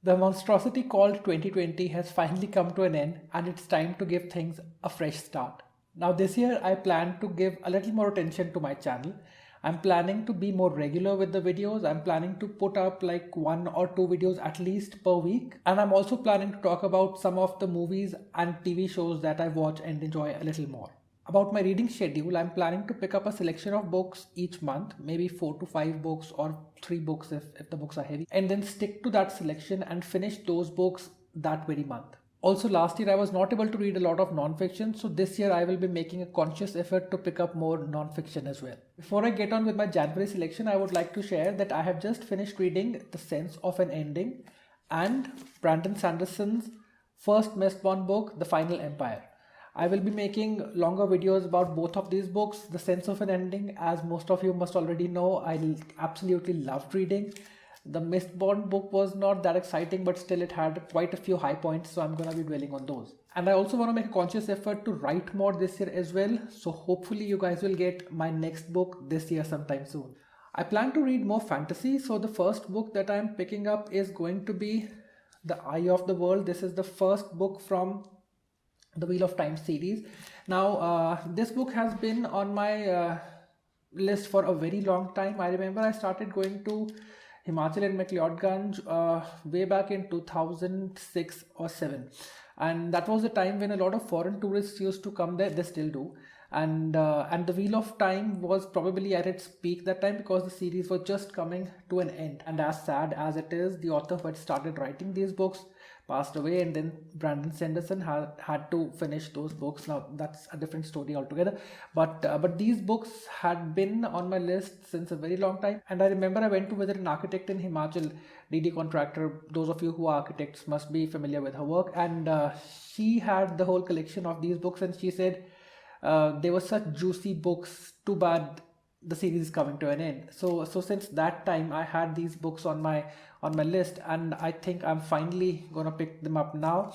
The monstrosity called 2020 has finally come to an end, and it's time to give things a fresh start. Now, this year I plan to give a little more attention to my channel. I'm planning to be more regular with the videos. I'm planning to put up like 1 or 2 videos at least per week. And I'm also planning to talk about some of the movies and TV shows that I watch and enjoy a little more. About my reading schedule, I'm planning to pick up a selection of books each month, maybe 4 to 5 books or 3 books if the books are heavy, and then stick to that selection and finish those books that very month. Also, last year I was not able to read a lot of non-fiction, so this year I will be making a conscious effort to pick up more non-fiction as well. Before I get on with my January selection, I would like to share that I have just finished reading The Sense of an Ending and Brandon Sanderson's first Mistborn book, The Final Empire. I will be making longer videos about both of these books. The Sense of an Ending, as most of you must already know, I absolutely loved reading. The Mistborn book was not that exciting, but still it had quite a few high points, so I'm going to be dwelling on those. And I also want to make a conscious effort to write more this year as well, so hopefully you guys will get my next book this year sometime soon. I plan to read more fantasy, so the first book that I'm picking up is going to be The Eye of the World. This is the first book from the Wheel of Time series. Now, this book has been on my list for a very long time. I remember I started going to Himachal and McLeodganj way back in 2006 or 7, and that was the time when a lot of foreign tourists used to come there. They still do, and the Wheel of Time was probably at its peak that time because the series was just coming to an end. And as sad as it is, the author who had started writing these books passed away, and then Brandon Sanderson had to finish those books. Now that's a different story altogether, but these books had been on my list since a very long time. And I remember I went to visit an architect in Himachal, DD Contractor. Those of you who are architects must be familiar with her work, and she had the whole collection of these books, and she said they were such juicy books, too bad the series is coming to an end. So since that time I had these books on my list, and I think I'm finally gonna pick them up now.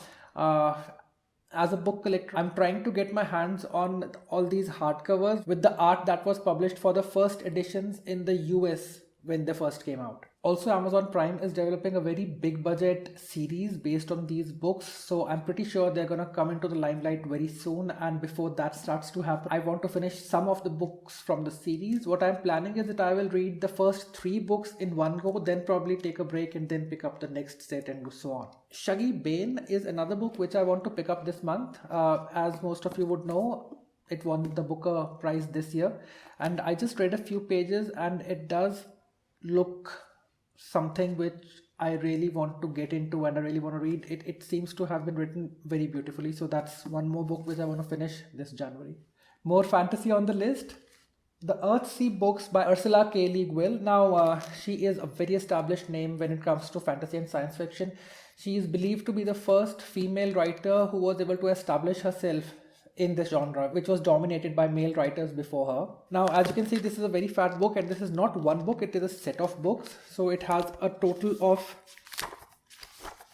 As a book collector, I'm trying to get my hands on all these hardcovers with the art that was published for the first editions in the US when they first came out. Also, Amazon Prime is developing a very big budget series based on these books, so I'm pretty sure they're gonna come into the limelight very soon. And before that starts to happen, I want to finish some of the books from the series. What I'm planning is that I will read the first 3 books in one go, then probably take a break and then pick up the next set and so on. Shuggie Bain is another book which I want to pick up this month. As most of you would know, it won the Booker Prize this year, and I just read a few pages and it does look something which I really want to get into and I really want to read. It seems to have been written very beautifully, so that's one more book which I want to finish this January. More fantasy on the list. The Earthsea books by Ursula K. Le Guin. Now, she is a very established name when it comes to fantasy and science fiction. She is believed to be the first female writer who was able to establish herself in this genre, which was dominated by male writers before her. Now, as you can see, this is a very fat book, and this is not one book, it is a set of books. So it has a total of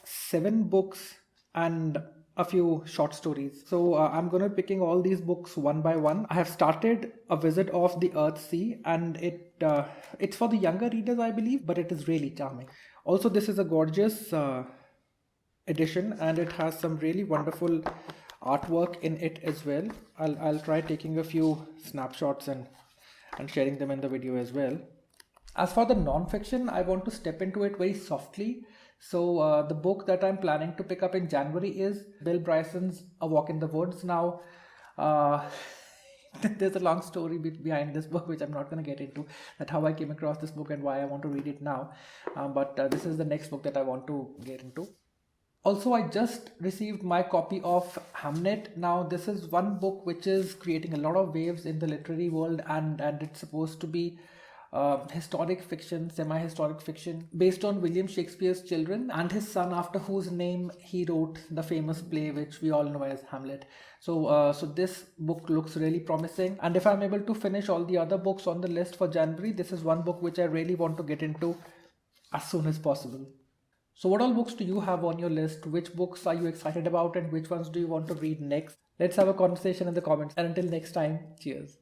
7 books and a few short stories. So I'm going to be picking all these books one by one. I have started A Visit of the Earthsea, and it's for the younger readers, I believe, but it is really charming. Also, this is a gorgeous edition, and it has some really wonderful artwork in it as well. I'll try taking a few snapshots and sharing them in the video as well. As for the non-fiction, I want to step into it very softly. So the book that I'm planning to pick up in January is Bill Bryson's A Walk in the Woods. Now, there's a long story behind this book which I'm not going to get into, that how I came across this book and why I want to read it now. But this is the next book that I want to get into. Also, I just received my copy of Hamnet. Now, this is one book which is creating a lot of waves in the literary world, and it's supposed to be historic fiction, semi-historic fiction, based on William Shakespeare's children and his son, after whose name he wrote the famous play which we all know as Hamlet. So this book looks really promising, and if I'm able to finish all the other books on the list for January, this is one book which I really want to get into as soon as possible. So what all books do you have on your list? Which books are you excited about, and which ones do you want to read next? Let's have a conversation in the comments. And until next time, cheers.